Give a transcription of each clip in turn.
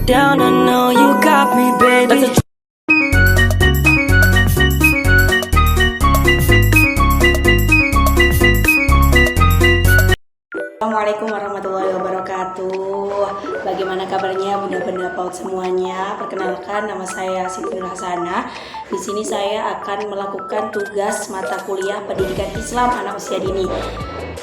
down, I know you got me, baby. Assalamualaikum warahmatullahi wabarakatuh. Bagaimana kabarnya bunda-bunda PAUD semuanya? Perkenalkan, nama saya Siti Nur Hasanah. Di sini saya akan melakukan tugas mata kuliah Pendidikan Islam anak usia dini.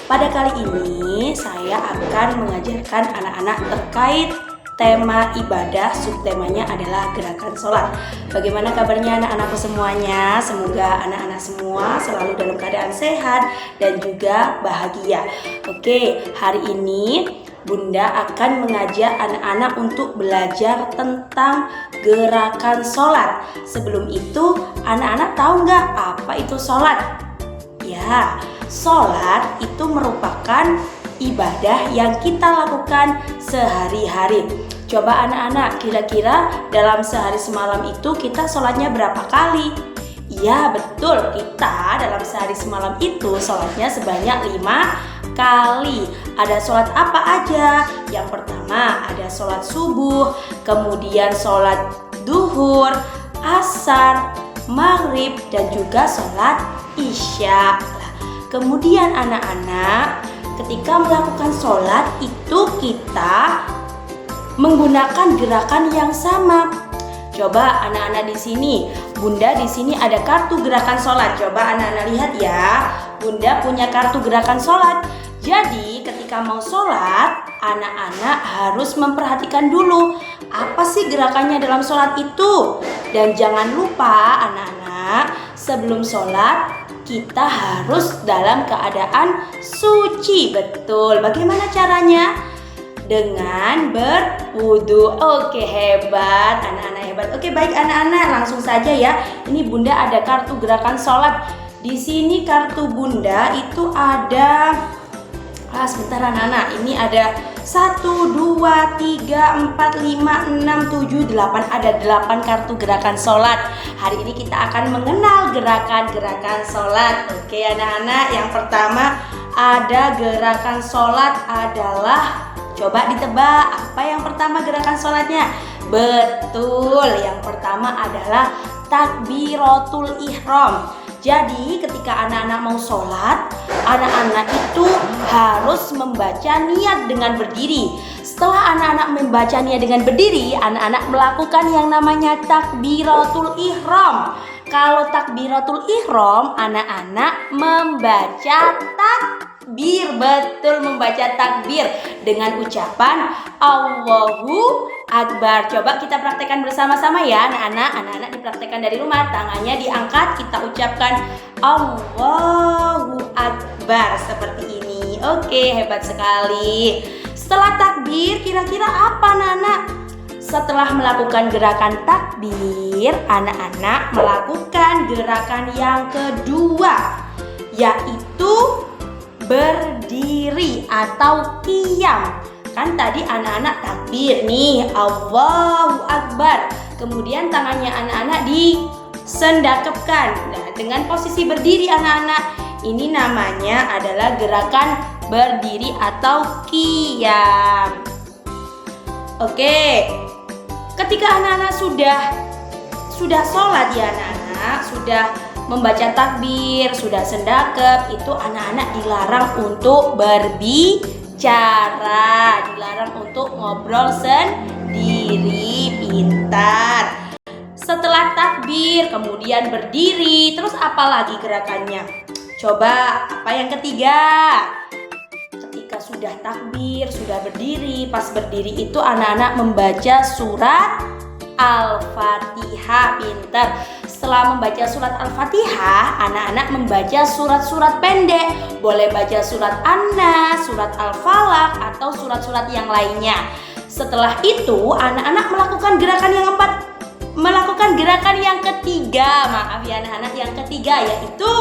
Pada kali ini saya akan mengajarkan anak-anak terkait tema ibadah. Subtemanya adalah gerakan sholat. Bagaimana kabarnya anak-anakku semuanya? Semoga anak-anak semua selalu dalam keadaan sehat dan juga bahagia. Oke, hari ini Bunda akan mengajak anak-anak untuk belajar tentang gerakan sholat. Sebelum itu, anak-anak tahu nggak apa itu sholat? Ya, sholat itu merupakan ibadah yang kita lakukan sehari-hari. Coba anak-anak, kira-kira dalam sehari semalam itu kita sholatnya berapa kali? Iya betul, kita dalam sehari semalam itu sholatnya sebanyak 5 kali. Ada sholat apa aja? Yang pertama ada sholat subuh, kemudian sholat duhur, asar, maghrib, dan juga sholat isya. Kemudian anak-anak, ketika melakukan sholat itu kita menggunakan gerakan yang sama. Coba anak-anak di sini, Bunda di sini ada kartu gerakan sholat. Coba anak-anak lihat ya, Bunda punya kartu gerakan sholat. Jadi ketika mau sholat, anak-anak harus memperhatikan dulu apa sih gerakannya dalam sholat itu. Dan jangan lupa anak-anak, sebelum sholat kita harus dalam keadaan suci. Betul. Bagaimana caranya? Dengan berwudu. Oke, hebat anak-anak, hebat. Oke, baik anak-anak, langsung saja ya. Ini Bunda ada kartu gerakan sholat. Di sini kartu Bunda itu ada sebentar anak-anak. Ini ada 1, 2, 3, 4, 5, 6, 7, 8. Ada 8 kartu gerakan sholat. Hari ini kita akan mengenal gerakan-gerakan sholat. Oke anak-anak, yang pertama ada gerakan sholat adalah, coba ditebak apa yang pertama gerakan sholatnya? Betul, yang pertama adalah takbiratul ihram. Jadi ketika anak-anak mau sholat, anak-anak itu harus membaca niat dengan berdiri. Setelah anak-anak membaca niat dengan berdiri, anak-anak melakukan yang namanya takbiratul ihram. Kalau takbiratul ihram, anak-anak membaca takbir. Betul, membaca takbir dengan ucapan Allahu Akbar. Coba kita praktekkan bersama-sama ya anak-anak. Anak-anak dipraktekkan dari rumah. Tangannya diangkat, kita ucapkan Allahu Akbar seperti ini. Oke, hebat sekali. Setelah takbir, kira-kira apa anak-anak? Setelah melakukan gerakan takbir, anak-anak melakukan gerakan yang kedua, yaitu berdiri atau qiyam. Kan tadi anak-anak takbir nih, Allahu Akbar. Kemudian tangannya anak-anak disendakepkan. Nah, dengan posisi berdiri anak-anak, ini namanya adalah gerakan berdiri atau qiyam. Oke. Ketika anak-anak sudah sholat ya anak-anak, sudah membaca takbir, sudah sendakep, itu anak-anak dilarang untuk berbicara, dilarang untuk ngobrol sendiri. Pintar. Setelah takbir, kemudian berdiri, terus apa lagi gerakannya? Coba apa yang ketiga? Ketika sudah takbir, sudah berdiri, pas berdiri itu anak-anak membaca surat Al-Fatihah. Pintar. Setelah membaca surat Al-Fatihah, anak-anak membaca surat-surat pendek. Boleh baca surat An-Nas, surat Al-Falaq, atau surat-surat yang lainnya. Setelah itu, anak-anak melakukan gerakan yang ketiga. Maaf ya anak-anak, yang ketiga yaitu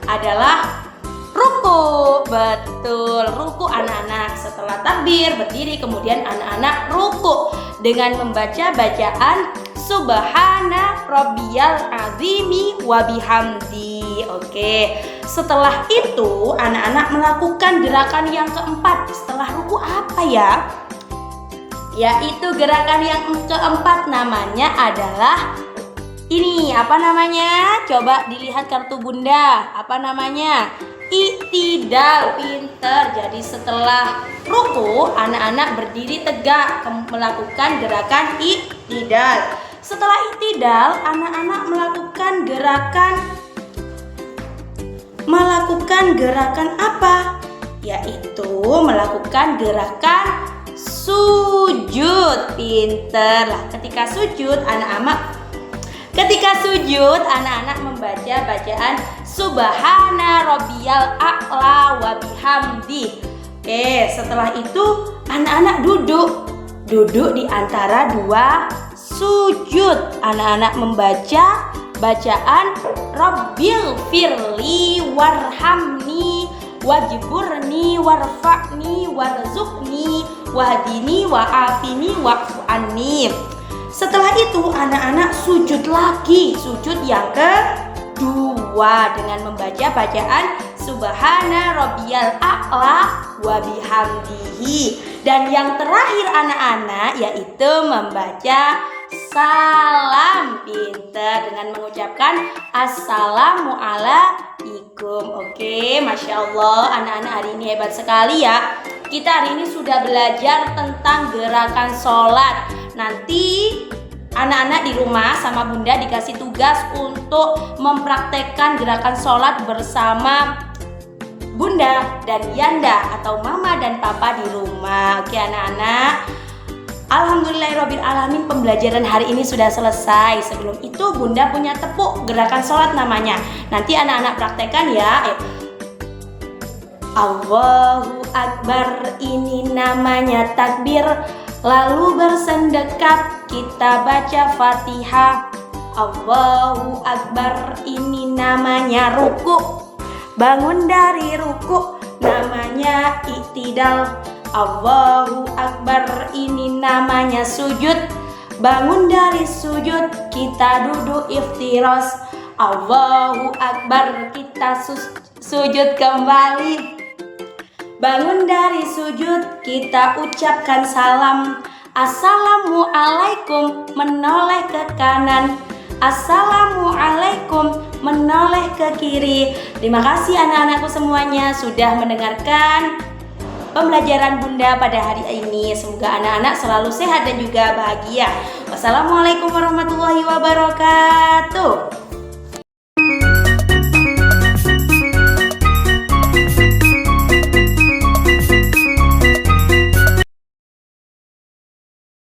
adalah ruku. Betul, ruku anak-anak. Setelah takbir, berdiri, kemudian anak-anak ruku dengan membaca bacaan Subhana Rabbiyal Azimi wa bihamdi. Oke. Setelah itu anak-anak melakukan gerakan yang keempat. Setelah ruku apa ya? Yaitu gerakan yang keempat namanya adalah ini. Apa namanya? Coba dilihat kartu bunda. Apa namanya? Iktidal. Pinter. Jadi setelah ruku, anak-anak berdiri tegak melakukan gerakan iktidal. Setelah iktidal, anak-anak melakukan gerakan apa? Yaitu melakukan gerakan sujud. Pinter. Lah, ketika sujud anak-anak membaca bacaan Subhana Rabbiyal A'la wa bihamdi. Oke, setelah itu anak-anak duduk di antara dua sujud. Anak-anak membaca bacaan Rabbil firli warhamni wajburni warfa'ni warzuqni wahdini wa'afini wa'fu anni. Setelah itu anak-anak sujud lagi, sujud yang kedua dengan membaca bacaan Subhana Rabbiyal A'la wa bihamdihi. Dan yang terakhir anak-anak yaitu membaca salam. Pinter dengan mengucapkan Assalamualaikum. Oke, Masya Allah, anak-anak hari ini hebat sekali ya. Kita hari ini sudah belajar tentang gerakan sholat. Nanti anak-anak di rumah sama bunda dikasih tugas untuk mempraktekkan gerakan sholat bersama bunda dan yanda atau mama dan papa di rumah. Oke anak-anak, Alhamdulillahirrabbilalamin, pembelajaran hari ini sudah selesai. Sebelum itu bunda punya tepuk gerakan sholat namanya. Nanti anak-anak praktekkan ya. Allahu Akbar, ini namanya takbir. Lalu bersendekap kita baca Fatihah. Allahu Akbar, ini namanya ruku. Bangun dari ruku namanya iktidal. Allahu Akbar, ini namanya sujud. Bangun dari sujud kita duduk iftiros. Allahu Akbar, kita sujud kembali. Bangun dari sujud kita ucapkan salam. Assalamualaikum, menoleh ke kanan. Assalamualaikum, menoleh ke kiri. Terima kasih anak-anakku semuanya sudah mendengarkan pembelajaran bunda pada hari ini. Semoga anak-anak selalu sehat dan juga bahagia. Wassalamualaikum warahmatullahi wabarakatuh.